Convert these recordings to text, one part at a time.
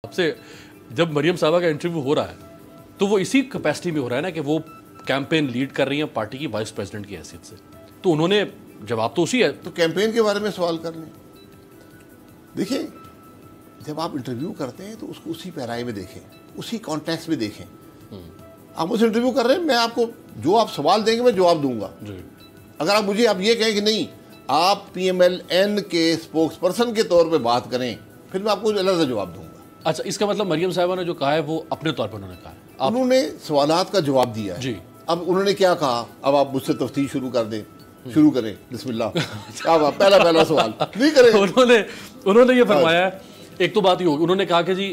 आपसे जब मरियम साहबा का इंटरव्यू हो रहा है तो वो इसी कैपेसिटी में हो रहा है ना कि वो कैंपेन लीड कर रही हैं पार्टी की वाइस प्रेसिडेंट की हैसियत से, तो उन्होंने जवाब तो उसी है। तो कैंपेन के बारे में सवाल कर लें। देखिए, जब आप इंटरव्यू करते हैं तो उसको उसी पैराई में देखें, उसी कॉन्टेक्स्ट में देखें। आप मुझसे इंटरव्यू कर रहे हैं, मैं आपको जो आप सवाल देंगे मैं जवाब दूंगा। अगर आप मुझे आप ये कहें कि नहीं आप PMLN के स्पोक्स पर्सन के तौर पे बात करें, फिर मैं आपको अलग से जवाब दूंगा। अच्छा, इसका मतलब मरियम साहबा ने जो कहा है वो अपने तौर पर उन्होंने कहा है, उन्होंने सवालात का जवाब दिया है। जी। अब उन्होंने क्या कहा, अब आप मुझसे तफ्तीश शुरू कर दें, शुरू करें, बिस्मिल्लाह। अब पहला सवाल नहीं करें। उन्होंने ये फरमाया है, एक तो बात ही होगी, उन्होंने कहा कि जी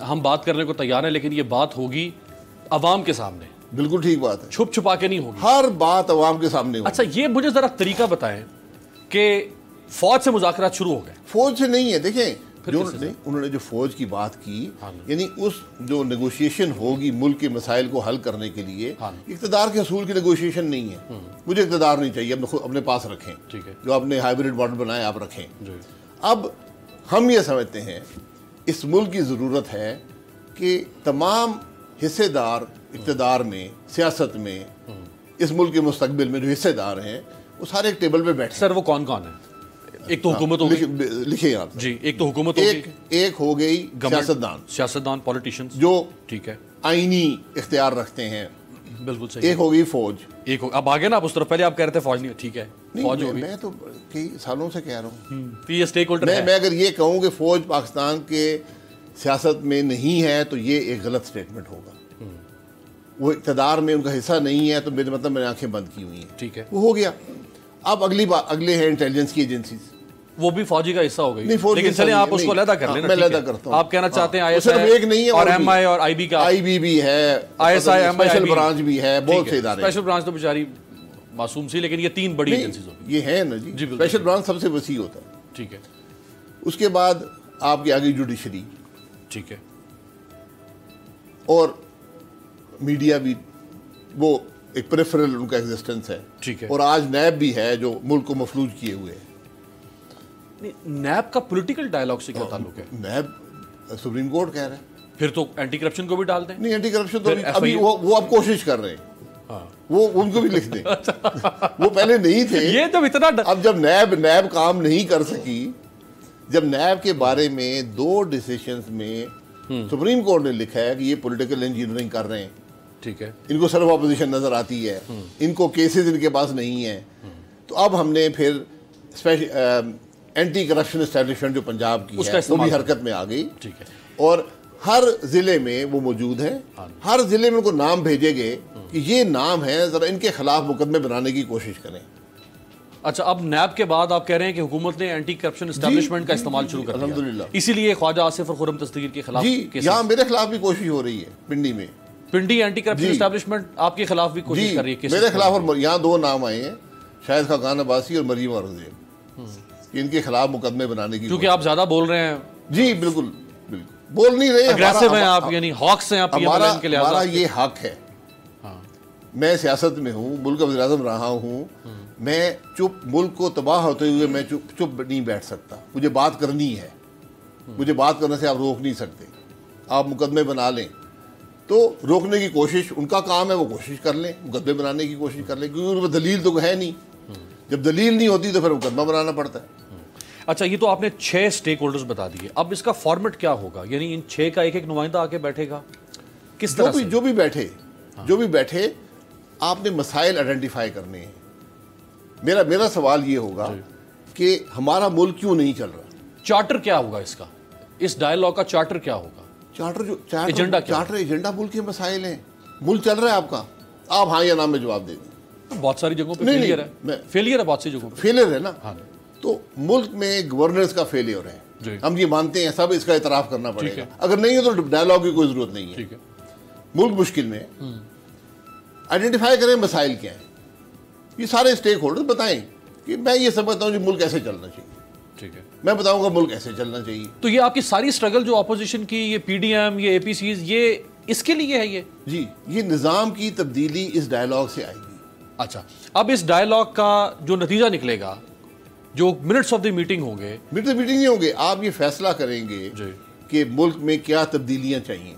हम बात करने को तैयार हैं लेकिन ये बात होगी अवाम के सामने। बिल्कुल ठीक बात है, छुप छुपा के नहीं होगी, हर बात अवाम के सामने होगी। अच्छा, ये मुझे जरा तरीका बताएं कि फौज से मुज़ाकरात शुरू हो गए। फौज से नहीं है, देखें जो उन्होंने जो फौज की बात की, यानी उस जो नेगोशिएशन होगी मुल्क के मसाइल को हल करने के लिए, इक़्तिदार के असूल की नेगोशिएशन नहीं है। मुझे इक़्तिदार नहीं चाहिए, अपने पास रखें। ठीक है, जो आपने हाइब्रिड मॉडल बनाया आप रखें। अब हम ये समझते हैं इस मुल्क की ज़रूरत है कि तमाम हिस्सेदार इक़्तिदार में, सियासत में, इस मुल्क के मुस्तक़बिल में जो हिस्सेदार हैं वो सारे एक टेबल पे बैठे। सर वो कौन कौन है? एक तो हुकूमत होगी, लिखे आप जी, एक तो हुकूमत होगी, एक हो गई सियासतदान पॉलिटिशियंस जो ठीक है आईनी इख्तियार रखते हैं, बिल्कुल सही। एक हो गई फौज, एक हो, अब आगे ना आप उस तरफ, पहले आप कह रहे थे फौज नहीं, ठीक है फौज होगी। मैं तो कई सालों से कह रहा हूँ ये स्टेक होल्डर है। मैं अगर ये कहूँ कि फौज पाकिस्तान के सियासत में नहीं है तो ये एक गलत स्टेटमेंट होगा। वो इक़्तिदार में उनका हिस्सा नहीं है तो मेरे मतलब मैंने आंखें बंद की हुई हैं, ठीक है, वो हो गया। अब अगले हैं इंटेलिजेंस की एजेंसीज, वो भी फौजी का हिस्सा हो गई। लेकिन चलिए आप उसको अलग कर लेना। मैं अलग करता हूँ। आप कहना चाहते हैं सिर्फ एक नहीं है, और MI और IB का, IB भी है, ISI स्पेशल ब्रांच भी है, बहुत से इदारे। स्पेशल ब्रांच तो बेचारी मासूम सी, लेकिन ये तीन बड़ी एजेंसीज होगी। ये है ना जी, स्पेशल ब्रांच सबसे वसी होता है, ठीक है। उसके बाद आपकी आ गई जुडिशरी, ठीक है, और मीडिया भी, वो एक प्रेफरल उनका एग्जिस्टेंस है, ठीक है। और आज नैब भी है जो मुल्क को मफलूज किए हुए है। नैब का पॉलिटिकल डायलॉग से क्या ताल्लुक है? नैब सुप्रीम कोर्ट कह रहा है, फिर तो एंटी करप्शन को भी डाल दें। नहीं, एंटी करप्शन तो अभी वो अब कोशिश कर रहे हैं। वो उनको भी लिख दें। वो पहले नहीं थे। ये जब इतना अब जब नैब काम नहीं कर सकी, जब नैब के बारे में 2 डिसीजंस में सुप्रीम कोर्ट ने लिखा है कि ये पॉलिटिकल इंजीनियरिंग कर रहे हैं, ठीक है, इनको सिर्फ ऑपोजिशन नजर आती है, इनको केसेस इनके पास नहीं है, तो अब हमने फिर स्पेशल एंटी करप्शन एस्टैब्लिशमेंट जो पंजाब की है वो भी हरकत में आ गई, ठीक है, और हर जिले में वो मौजूद है। हर जिले में उनको नाम भेजे गए कि ये नाम है, जरा इनके खिलाफ मुकदमे बनाने की कोशिश करें। अच्छा, अब नैब के बाद आप कह रहे हैं कि हुकूमत ने एंटी करप्शन एस्टैब्लिशमेंट का इस्तेमाल शुरू कर दिया, अल्हम्दुलिल्लाह। इसीलिए ख्वाजा आसिफ और खुर्रम दस्तगीर के खिलाफ यहाँ मेरे खिलाफ भी कोशिश हो रही है। पिंडी एंटी करप्शन एस्टैब्लिशमेंट आपके खिलाफ भी कोशिश कर रही है मेरे खिलाफ, और यहाँ 2 नाम आए हैं, शाहिद खान अब्बासी और मरियम औरंगजेब, इनके खिलाफ मुकदमे बनाने की, क्योंकि आप ज्यादा बोल रहे हैं। जी बिल्कुल, बोल नहीं रहे, अग्रेसिव हैं आप, यानी हॉक्स हैं आप। हमारा ये हक है। मैं सियासत में हूँ, मुल्क का वज़ीर-ए-आज़म रहा हूँ, मैं चुप, मुल्क को तबाह होते हुए मैं चुप नहीं बैठ सकता। मुझे बात करनी है, मुझे बात करने से आप रोक नहीं सकते। आप मुकदमे बना लें तो रोकने की कोशिश उनका काम है, वो कोशिश कर लें, मुकदमे बनाने की कोशिश कर लें, क्योंकि उनमें दलील तो है नहीं। जब दलील नहीं होती तो फिर मुकदमा बनाना पड़ता है। अच्छा, ये तो आपने 6 स्टेक होल्डर्स बता दिए, अब इसका फॉर्मेट क्या होगा? यानी इन 6 का एक नुमाइंदा आके बैठेगा, किस तरह से? जो भी बैठे आपने मसाइल आइडेंटिफाई करने हैं। मेरा सवाल ये होगा कि हमारा मुल्क क्यों नहीं चल रहा? चार्टर क्या होगा इसका? इस डायलॉग का चार्टर क्या होगा? एजेंडा मुल्क के मसाइल हैं। मुल्क चल रहा है आपका, आप हाँ या ना में जवाब दे दें। बहुत सारी जगहों पे फेलियर है, बहुत सी जगहों पे फेलियर है ना। हाँ। तो मुल्क में गवर्नेंस का फेलियर है, हम ये मानते हैं, सब इसका इतराफ करना पड़ेगा। अगर नहीं है तो डायलॉग की कोई जरूरत नहीं है। मुल्क मुश्किल में, आइडेंटिफाई करें मसाइल क्या है, ये सारे स्टेक होल्डर्स बताएं कि मैं ये समझता हूँ कि मुल्क ऐसे चलना चाहिए, ठीक है, मैं बताऊंगा मुल्क ऐसे चलना चाहिए। तो ये आपकी सारी स्ट्रगल जो ऑपोजिशन की, ये PDM, ये APCs, ये इसके लिए है ये निज़ाम की तब्दीली इस डायलॉग से आएगी। अच्छा, अब इस डायलॉग का जो नतीजा निकलेगा, जो मिनट्स ऑफ द मीटिंग होंगे, मीटिंग नहीं होंगे, आप ये फैसला करेंगे कि मुल्क में क्या तब्दीलियां चाहिए,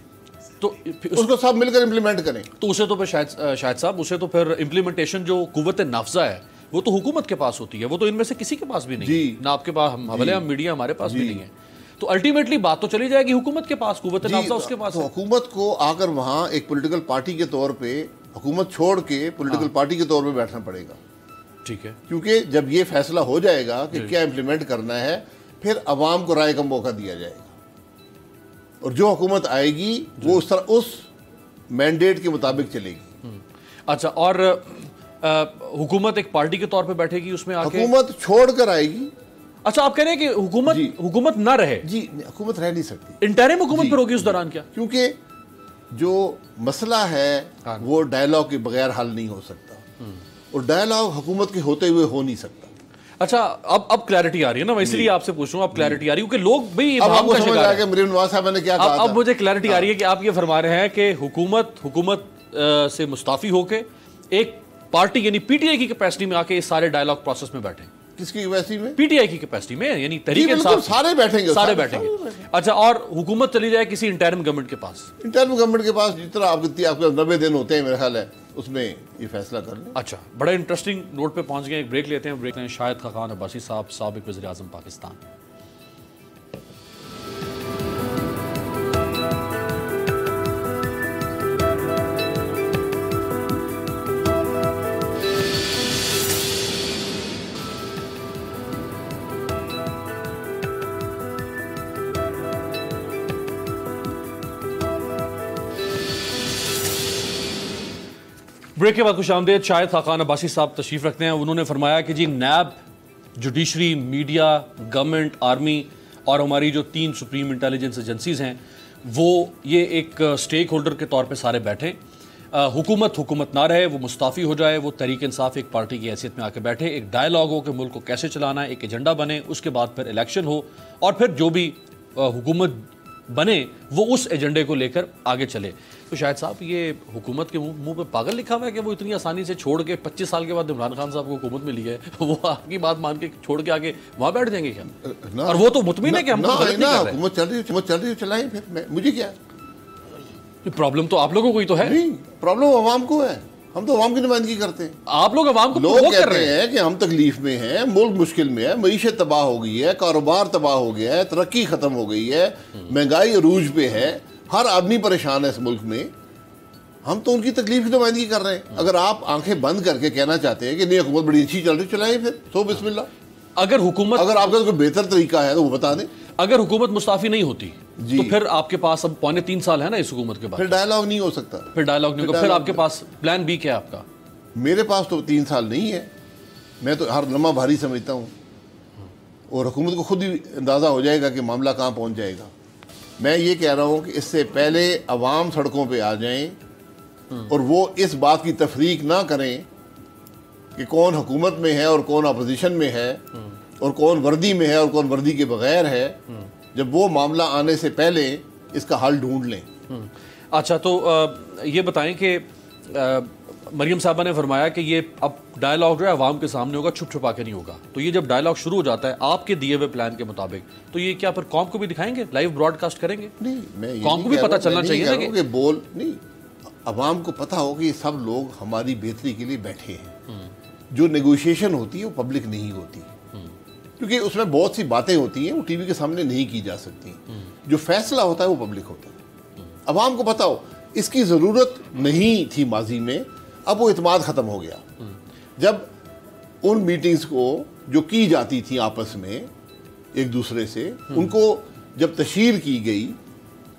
तो उसको सब मिलकर इम्प्लीमेंट करें। तो उसे तो फिर शायद साहब उसे तो फिर इम्प्लीमेंटेशन जो कुव्वत नाफ्जा है वो तो हुकूमत के पास होती है, वो तो इनमें से किसी के पास भी नहीं है, ना आपके पास, हमारे मीडिया हमारे पास भी नहीं है। तो अल्टीमेटली बात तो चली जाएगी हुकूमत के पास, कुव्वत नाफ्जा उसके पास तो है। हुकूमत को आकर वहां एक पॉलिटिकल पार्टी के तौर पे, हुकूमत छोड़ के पॉलिटिकल पार्टी के तौर पे बैठना पड़ेगा। ठीक है, क्योंकि जब ये फैसला हो जाएगा कि क्या इम्प्लीमेंट करना है, फिर अवाम को राय का मौका दिया जाएगा और जो हुकूमत आएगी वो उस मैंडेट के मुताबिक चलेगी। अच्छा, और हुकूमत एक पार्टी के तौर पे बैठेगी उसमें आके, हुकूमत छोड़ कर आएगी। अच्छा, आप कह रहे हैं कि हुकूमत ना रहे? जी, हुकूमत रह नहीं सकती, इंटरिम हुकूमत पर होगी उस दौरान क्या? क्योंकि जो मसला है वो डायलॉग के बगैर हल नहीं हो सकता और डायलॉग हुकूमत के होते हुए हो नहीं सकता। अच्छा, अब क्लैरिटी आ रही है ना, मैं इसलिए आपसे पूछ रहा हूँ, अब क्लैरिटी आ रही है क्योंकि लोग भी अब आपको समझ आ गया मरीम नवाज साहब ने क्या कहा था। अब मुझे क्लैरिटी आ रही है कि आप ये फरमा रहे हैं कि हुकूमत से मुस्ताफी होके एक पार्टी यानी पीटीआई की कैपेसिटी में आके इस सारे डायलॉग प्रोसेस में बैठे। किसकी कैपेसिटी में? पीटीआई की कैपेसिटी में, यानी तहरीक इंसाफ सारे बैठेंगे, सारे बैठेंगे। अच्छा, और हुकूमत चली जाए किसी इंटरिम गवर्नमेंट के पास? इंटरिम गवर्नमेंट के पास जितना आपके 90 दिन होते हैं मेरा ख्याल है, उसमें ये फैसला कर लें। अच्छा, बड़ा इंटरेस्टिंग नोट पे पहुंच गए, एक ब्रेक लेते हैं। ब्रेक लें। शाहिद खाकान अब्बासी साहब, साबिक वज़ीर आज़म पाकिस्तान। ब्रेक के बाद खुशामदीद। शाहिद खाकान अब्बासी साहब तशरीफ रखते हैं। उन्होंने फरमाया कि जी नैब, जुडिशरी, मीडिया, गवर्नमेंट, आर्मी और हमारी जो 3 सुप्रीम इंटेलिजेंस एजेंसीज हैं वो ये एक स्टेक होल्डर के तौर पे सारे बैठे। हुकूमत ना रहे, वो मुस्ताफ़ी हो जाए, वो तहरीक इंसाफ एक पार्टी की हैसियत में आके बैठे, एक डायलॉग हो कि मुल्क को कैसे चलाना है, एक एजेंडा बने, उसके बाद फिर इलेक्शन हो और फिर जो भी हुकूमत बने वो उस एजेंडे को लेकर आगे चले। तो शायद साहब ये हुकूमत के मुंह पे पागल लिखा हुआ है कि वो इतनी आसानी से छोड़ के 25 साल के बाद इमरान खान साहब को हुकूमत मिली है, वो आपकी बात मान के छोड़ के आगे वहां बैठ जाएंगे क्या? और वो तो मुतमिन है कि हम तो गलत नहीं कर रहे। हुकूमत चल रही है, चलाएं, फिर मुझे क्या? प्रॉब्लम तो आप लोगों को ही तो है। नहीं, प्रॉब्लम अवाम को है, हम तो अवाम की नुमाइंदगी करते हैं। आप लोग अवाम को लोग कहते हैं कि हम तकलीफ में हैं, मुल्क मुश्किल में है, मईशत तबाह हो गई है, कारोबार तबाह हो गया है, तरक्की खत्म हो गई है, महंगाई अरूज पे है, हर आदमी परेशान है इस मुल्क में। हम तो उनकी तकलीफ की नुमाइंदगी कर रहे हैं। अगर आप आंखें बंद करके कहना चाहते हैं कि नहीं हुकूमत बड़ी अच्छी चल रही, चलाएं फिर, सो बिस्मिल्लाह। अगर आपका कोई बेहतर तरीका है तो वो बता दें। अगर हुकूमत मुस्ताफी नहीं होती तो फिर आपके पास अब 3.25 साल है ना इस हुकूमत के बाद, फिर डायलॉग नहीं हो सकता। फिर आपके पास प्लान बी क्या है आपका? मेरे पास तो 3 साल नहीं है, मैं तो हर लम्हा भारी समझता हूँ और हुकूमत को खुद ही अंदाज़ा हो जाएगा कि मामला कहाँ पहुँच जाएगा। मैं ये कह रहा हूँ कि इससे पहले अवाम सड़कों पे आ जाएं और वो इस बात की तफरीक ना करें कि कौन हुकूमत में है और कौन अपोजिशन में है और कौन वर्दी में है और कौन वर्दी के बगैर है। जब वो मामला आने से पहले इसका हल ढूंढ लें। अच्छा, तो ये बताएं कि मरियम साहबा ने फरमाया कि ये अब डायलॉग जो है अवाम के सामने होगा, छुप छुपा के नहीं होगा। तो ये जब डायलॉग शुरू हो जाता है आपके दिए हुए प्लान के मुताबिक, तो ये क्या फिर कौम को भी दिखाएंगे, लाइव ब्रॉडकास्ट करेंगे? नहीं, मैं कौम को भी पता चलना चाहिए कि बोल नहीं, अवाम को पता हो कि सब लोग हमारी बेहतरी के लिए बैठे हैं। जो नेगोशिएशन होती है वो पब्लिक नहीं होती, क्योंकि उसमें बहुत सी बातें होती हैं वो टीवी के सामने नहीं की जा सकती। जो फैसला होता है वो पब्लिक होता है। अवाम को पता हो इसकी ज़रूरत नहीं थी माजी में, अब वो इत्मीनान ख़त्म हो गया। जब उन मीटिंग्स को जो की जाती थी आपस में एक दूसरे से, उनको जब तशहीर की गई,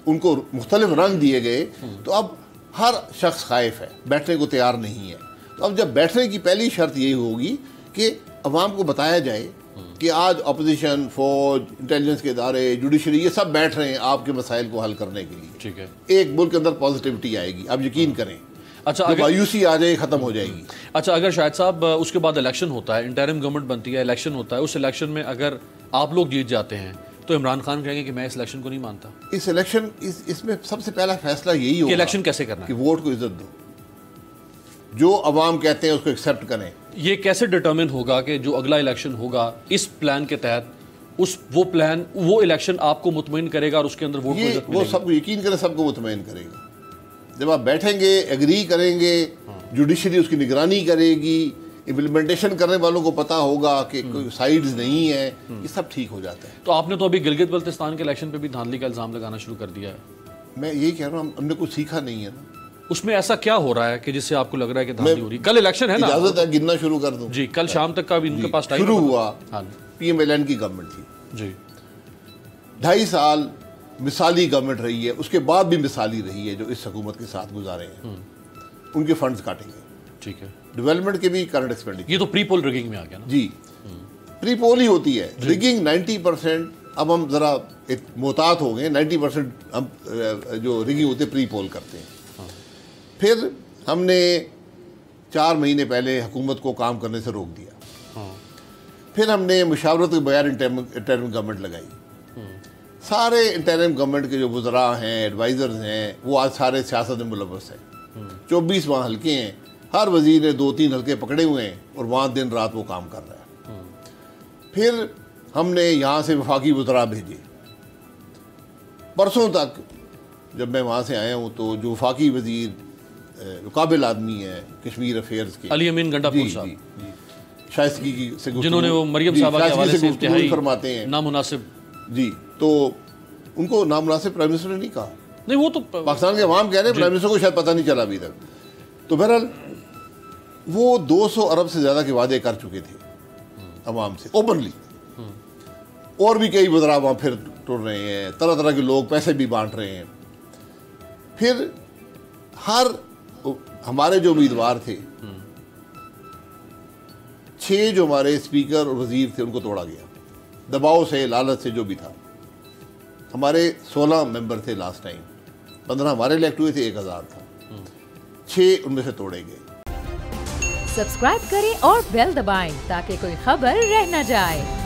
उनको मुख्तलिफ रंग दिए गए, तो अब हर शख्स खाइफ है, बैठने को तैयार नहीं है। तो अब जब बैठने की पहली शर्त यही होगी कि अवाम को बताया जाए कि आज अपोजिशन, फौज, इंटेलिजेंस के इदारे, जुडिशरी, ये सब बैठ रहे हैं आपके मसाइल को हल करने के लिए। ठीक है, एक मुल्क के अंदर पॉजिटिविटी आएगी, आप यकीन करें। अच्छा, अगर मायूसी आ जाए खत्म हो जाएगी। अच्छा, अगर शाहिद साहब उसके बाद इलेक्शन होता है, इंटरिम गवर्नमेंट बनती है, इलेक्शन होता है, उस इलेक्शन में अगर आप लोग जीत जाते हैं तो इमरान खान कहेंगे कि मैं इस इलेक्शन को नहीं मानता। इस इलेक्शन इसमें सबसे पहला फैसला यही होगा इलेक्शन कैसे करना है, कि वोट को इज्जत दो, जो अवाम कहते हैं उसको एक्सेप्ट करें। ये कैसे डिटर्मिन होगा कि जो अगला इलेक्शन होगा इस प्लान के तहत वो प्लान, वो इलेक्शन आपको मुतमईन करेगा और उसके अंदर वोट ये वो सब यकीन करें सबको मुतमईन करेगा। जब आप बैठेंगे, एग्री करेंगे, जुडिशरी उसकी निगरानी करेगी, इम्प्लीमेंटेशन करने वालों को पता होगा कि कोई साइड्स नहीं है, ये सब ठीक हो जाता है। तो आपने तो अभी गिलगित बल्तिस्तान के इलेक्शन पे भी धांधली का इल्जाम लगाना शुरू कर दिया है। मैं यही कह रहा हूँ, हमने कुछ सीखा नहीं है ना। उसमें ऐसा क्या हो रहा है कि जिससे आपको लग रहा है कि धांधली हो रही है? कल इलेक्शन है ना, इजाजत है गिनना शुरू कर दूं? जी, कल शाम तक का भी उनके पास टाइम शुरू हुआ। हाँ PMLN की गवर्नमेंट थी जी, 2.5 साल मिसाली गवर्नमेंट रही है, उसके बाद भी मिसाली रही है जो इस हुकूमत के साथ गुजारे हैं। उनके फंड्स काटेंगे, ठीक है, डेवलपमेंट के भी, करंट एक्सपेंडिचर। ये तो प्री पोल रिगिंग में आ गया ना जी, प्री पोल ही होती है, रिगिंग 90%। अब हम जरा एक मोहतात हो गए, 90% हम जो रिगिंग होती है प्री पोल करते हैं। फिर हमने 4 महीने पहले हुकूमत को काम करने से रोक दिया। फिर हमने मुशावरत के बगैर इंटरिम गवर्नमेंट लगाई। सारे इंटरिम गवर्नमेंट के जो वज़रा हैं, एडवाइज़र्स हैं, वो आज सारे सियासत में मुलव्वस हैं। 24 वहाँ हल्के हैं, हर वजीर ने 2-3 हल्के पकड़े हुए हैं और वहाँ दिन रात वो काम कर रहा है। फिर हमने यहाँ से वफाकी वज़रा भेजे। परसों तक जब मैं वहाँ से आया हूँ तो जो वफाकी वजीर जो काबिल आदमी है कश्मीर अफेयर्स के, अली अमीन गंडापुर साहब, शाइस्तगी की से जिन्होंने वो मरियम साहबा के हवाले से इंतहाई फरमाते हैं नामुनासिब, जी, तो उनको नामुनासिब प्राइम मिनिस्टर ने नहीं कहा। नहीं, वो तो पाकिस्तान के अवाम कह रहे हैं, प्राइम मिनिस्टर को शायद पता नहीं चला अभी तक। तो बहरहाल वो 200 अरब से ज़्यादा के वादे कर चुके थे अवाम से ओपनली, और भी कई वज़रा वहाँ फिर टुर रहे हैं, तरह तरह के लोग पैसे भी बांट रहे हैं। फिर हर हमारे जो उम्मीदवार थे, 6 जो हमारे स्पीकर और वजीर थे उनको तोड़ा गया, दबाव से, लालच से, जो भी था। हमारे 16 मेंबर थे लास्ट टाइम, 15 हमारे इलेक्ट हुए थे, 1000 था, 6 उनमें से तोड़े गए। सब्सक्राइब करें और बेल दबाएं ताकि कोई खबर रह न जाए।